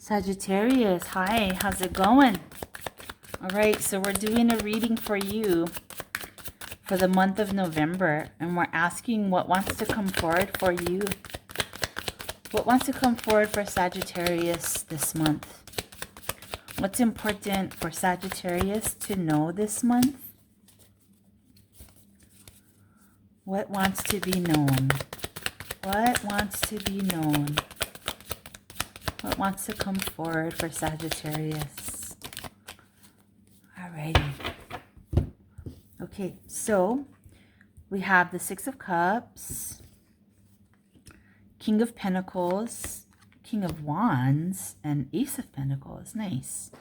Sagittarius, hi, how's it going? All right, so we're doing a reading for you for the month of November, and we're asking what wants to come forward for you. What wants to come forward for Sagittarius this month? What's important for Sagittarius to know this month? What wants to be known? What wants to be known? What wants to come forward for Sagittarius? Alrighty. Okay, so we have the Six of Cups, King of Pentacles, King of Wands, and Ace of Pentacles. Nice.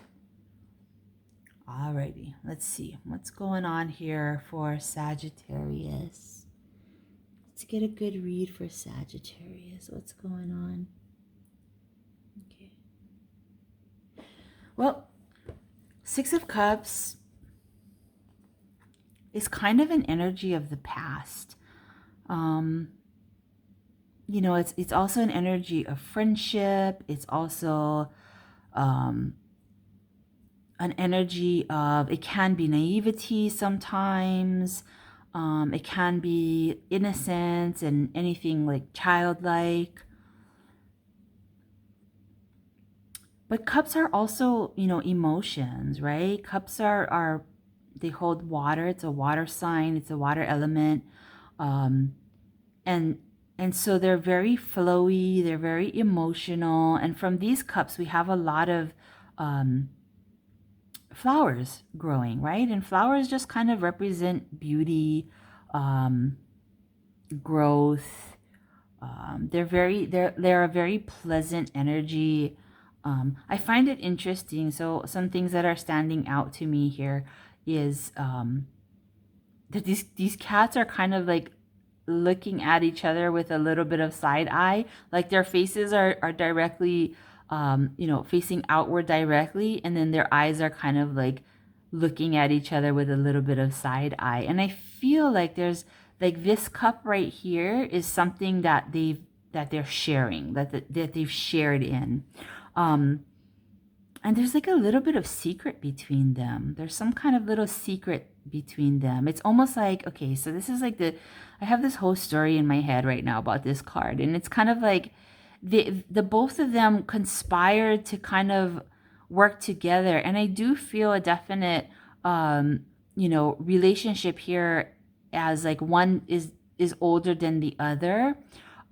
Alrighty, let's see what's going on here for Sagittarius. Let's get a good read for Sagittarius. What's going on? Okay. Well, Six of Cups is kind of an energy of the past. You know, it's also an energy of friendship. It's also an energy of, it can be naivety sometimes. It can be innocence and anything like childlike. But cups are also, you know, emotions, right? Cups are they hold water. It's a water sign. It's a water element. And so they're very flowy. They're very emotional. And from these cups, we have a lot of flowers growing, right? And flowers just kind of represent beauty, growth. They're a very pleasant energy. I find it interesting. So some things that are standing out to me here is that these cats are kind of like looking at each other with a little bit of side eye. Like their faces are directly, you know, facing outward directly. And then their eyes are kind of like looking at each other with a little bit of side eye. And I feel like there's like this cup right here is something that they're sharing, that they've shared in. And there's like a little bit of secret between them. There's some kind of little secret between them. It's almost like, okay, so this is like I have this whole story in my head right now about this card. And it's kind of like the both of them conspired to kind of work together. And I do feel a definite, you know, relationship here as like one is older than the other.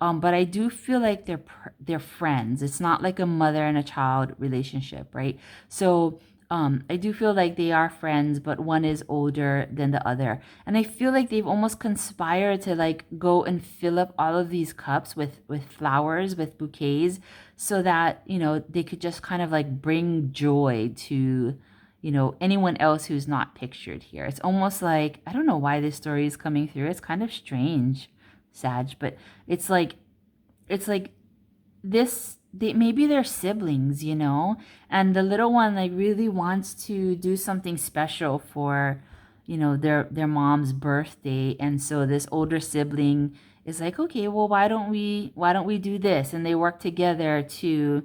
But I do feel like they're friends. It's not like a mother and a child relationship, right? So I do feel like they are friends, but one is older than the other. And I feel like they've almost conspired to like go and fill up all of these cups with flowers, with bouquets, so that, you know, they could just kind of like bring joy to, you know, anyone else who's not pictured here. It's almost like, I don't know why this story is coming through. It's kind of strange, Sag, but it's like this, maybe they're siblings, you know, and the little one like really wants to do something special for, you know, their mom's birthday. And so this older sibling is like, okay, well, why don't we do this? And they work together to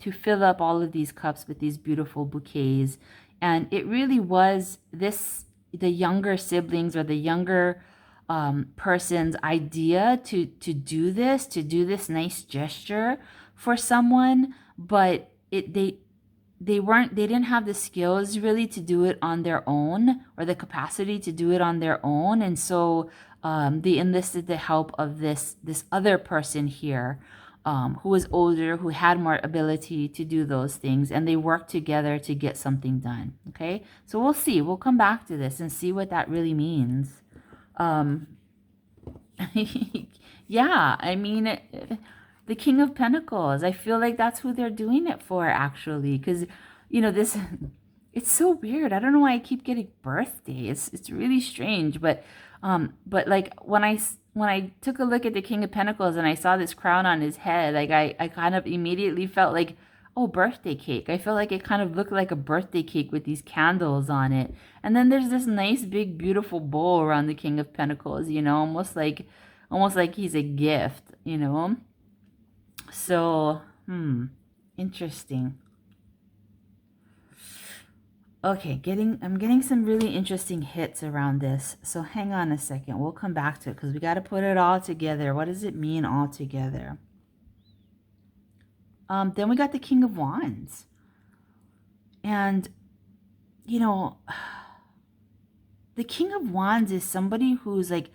fill up all of these cups with these beautiful bouquets. And it really was the younger siblings, or the younger person's idea to do this nice gesture for someone, but they didn't have the skills really to do it on their own, or the capacity to do it on their own. And so they enlisted the help of this other person here, who was older, who had more ability to do those things, and they worked together to get something done. Okay, so we'll see. We'll come back to this and see what that really means. Yeah, I mean, the King of Pentacles, I feel like that's who they're doing it for, actually, because, you know, this, it's so weird. I don't know why I keep getting birthday. It's really strange, but like when I took a look at the King of Pentacles and I saw this crown on his head, like I kind of immediately felt like, oh, birthday cake. I feel like it kind of looked like a birthday cake with these candles on it. And then there's this nice, big, beautiful bowl around the King of Pentacles, you know, almost like he's a gift, you know. So, Interesting. Okay, I'm getting some really interesting hits around this. So hang on a second. We'll come back to it because we got to put it all together. What does it mean all together? Then we got the King of Wands. And, you know, the King of Wands is somebody who's like,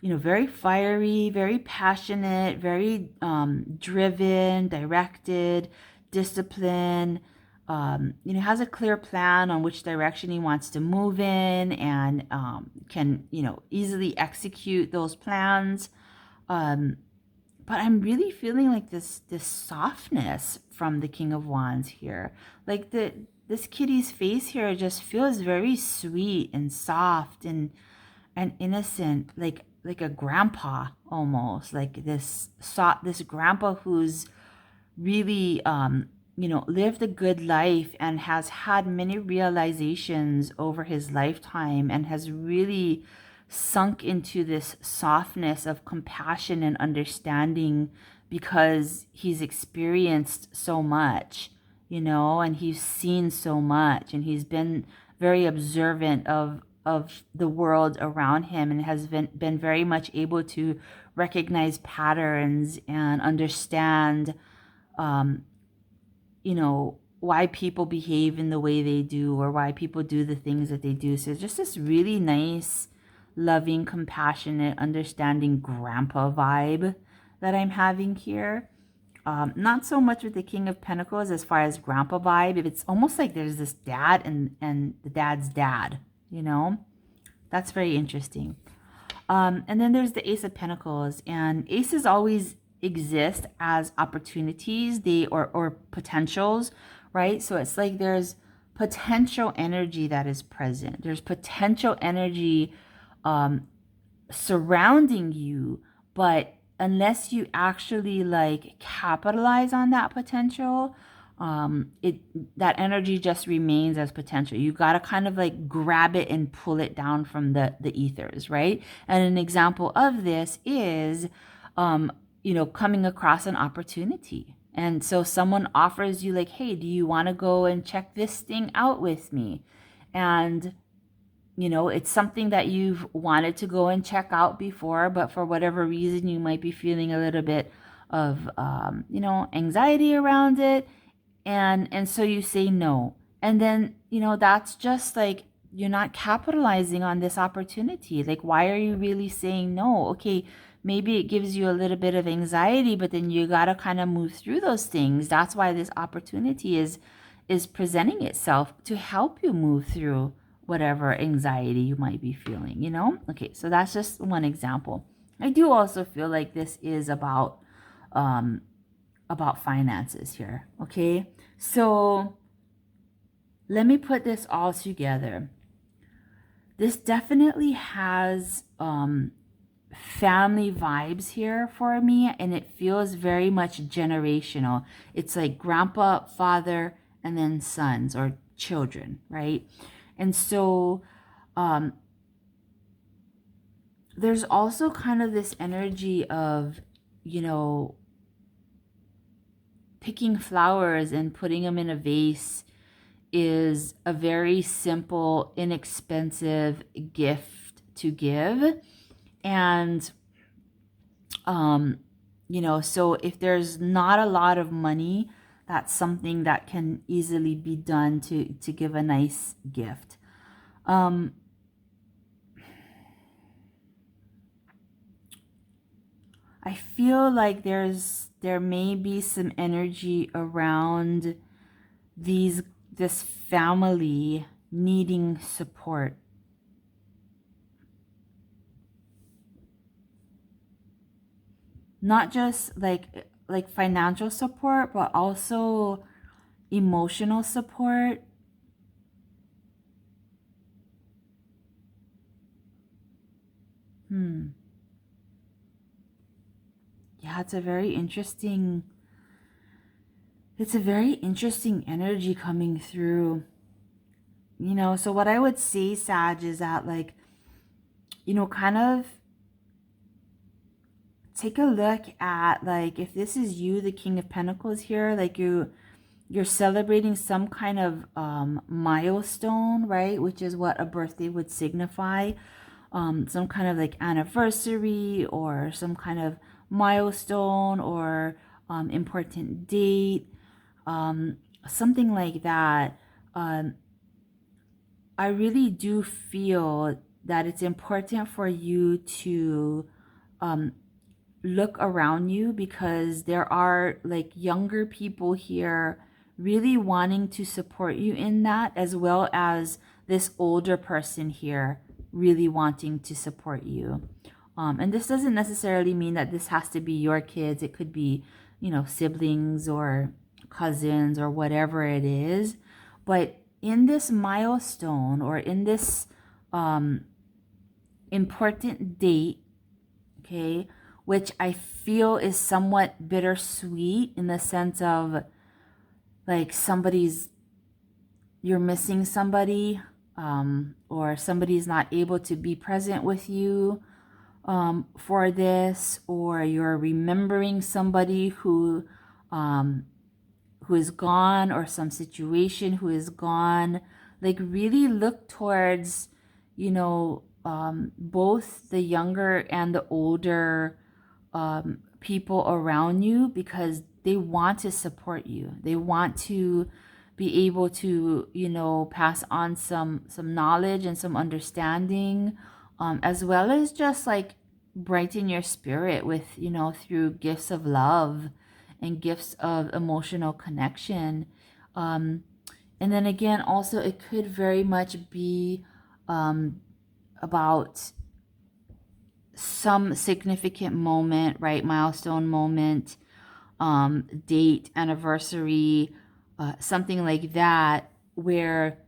you know, very fiery, very passionate, very driven, directed, disciplined, you know, has a clear plan on which direction he wants to move in, and can, you know, easily execute those plans. But I'm really feeling like this softness from the King of Wands here. Like this kitty's face here just feels very sweet and soft and innocent, like a grandpa almost, like this grandpa who's really you know, lived a good life and has had many realizations over his lifetime and has really sunk into this softness of compassion and understanding because he's experienced so much, you know, and he's seen so much, and he's been very observant of the world around him, and has been very much able to recognize patterns and understand you know, why people behave in the way they do, or why people do the things that they do. So just this really nice, loving, compassionate, understanding grandpa vibe that I'm having here. Not so much with the King of Pentacles as far as grandpa vibe. It's almost like there's this dad and the dad's dad, you know? That's very interesting. And then there's the Ace of Pentacles, and aces always exist as opportunities, or potentials, right? So it's like there's potential energy that is present. There's potential energy surrounding you, but unless you actually like capitalize on that potential, that energy just remains as potential. You got to kind of like grab it and pull it down from the ethers, right? And an example of this is you know, coming across an opportunity. And so someone offers you like, hey, do you want to go and check this thing out with me? And you know, it's something that you've wanted to go and check out before, but for whatever reason, you might be feeling a little bit of, you know, anxiety around it. And so you say no. And then, you know, that's just like, you're not capitalizing on this opportunity. Like, why are you really saying no? Okay, maybe it gives you a little bit of anxiety, but then you got to kind of move through those things. That's why this opportunity is presenting itself to help you move through whatever anxiety you might be feeling, you know? Okay, so that's just one example. I do also feel like this is about finances here, okay? So let me put this all together. This definitely has family vibes here for me, and it feels very much generational. It's like grandpa, father, and then sons or children, right? And so there's also kind of this energy of, you know, picking flowers and putting them in a vase is a very simple, inexpensive gift to give. And, you know, so if there's not a lot of money, that's something that can easily be done to give a nice gift. I feel like there may be some energy around this family needing support. Not just like financial support, but also emotional support. Yeah, it's a very interesting energy coming through. You know, so what I would say, Sag, is that like, you know, kind of take a look at like, if this is you, the King of Pentacles here, like you're celebrating some kind of milestone, right? Which is what a birthday would signify. Some kind of like anniversary or some kind of milestone or important date, something like that. I really do feel that it's important for you to look around you, because there are like younger people here really wanting to support you in that, as well as this older person here really wanting to support you. And this doesn't necessarily mean that this has to be your kids. It could be, siblings or cousins or whatever it is. But in this milestone or in this important date, okay, which I feel is somewhat bittersweet in the sense of like you're missing somebody, or somebody's not able to be present with you for this, or you're remembering somebody who is gone, or some situation who is gone. Like really look towards, both the younger and the older people around you, because they want to support you. They want to be able to, pass on some knowledge and some understanding, as well as just like brighten your spirit with, through gifts of love and gifts of emotional connection. And then again, also it could very much be about some significant moment, right? Milestone moment, date, anniversary, something like that, where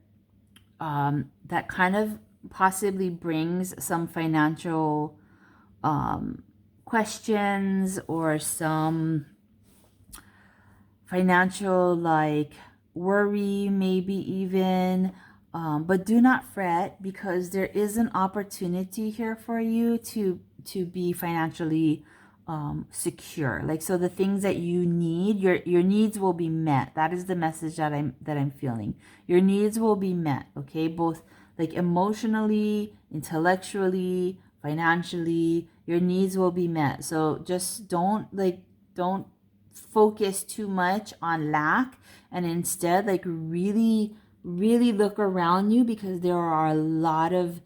that kind of possibly brings some financial questions, or some financial like worry, maybe even. But do not fret, because there is an opportunity here for you to be financially secure. Like, so the things that you need, your needs will be met. That is the message that I'm feeling. Your needs will be met, okay? Both like emotionally, intellectually, financially, your needs will be met. So just don't focus too much on lack, and instead like really look around you, because there are a lot of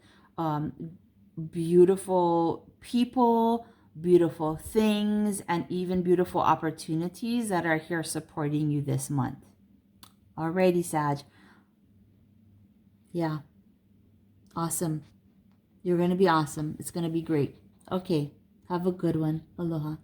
beautiful people, beautiful things, and even beautiful opportunities that are here supporting you this month. Alrighty, Sag. Yeah. Awesome. You're going to be awesome. It's going to be great. Okay. Have a good one. Aloha.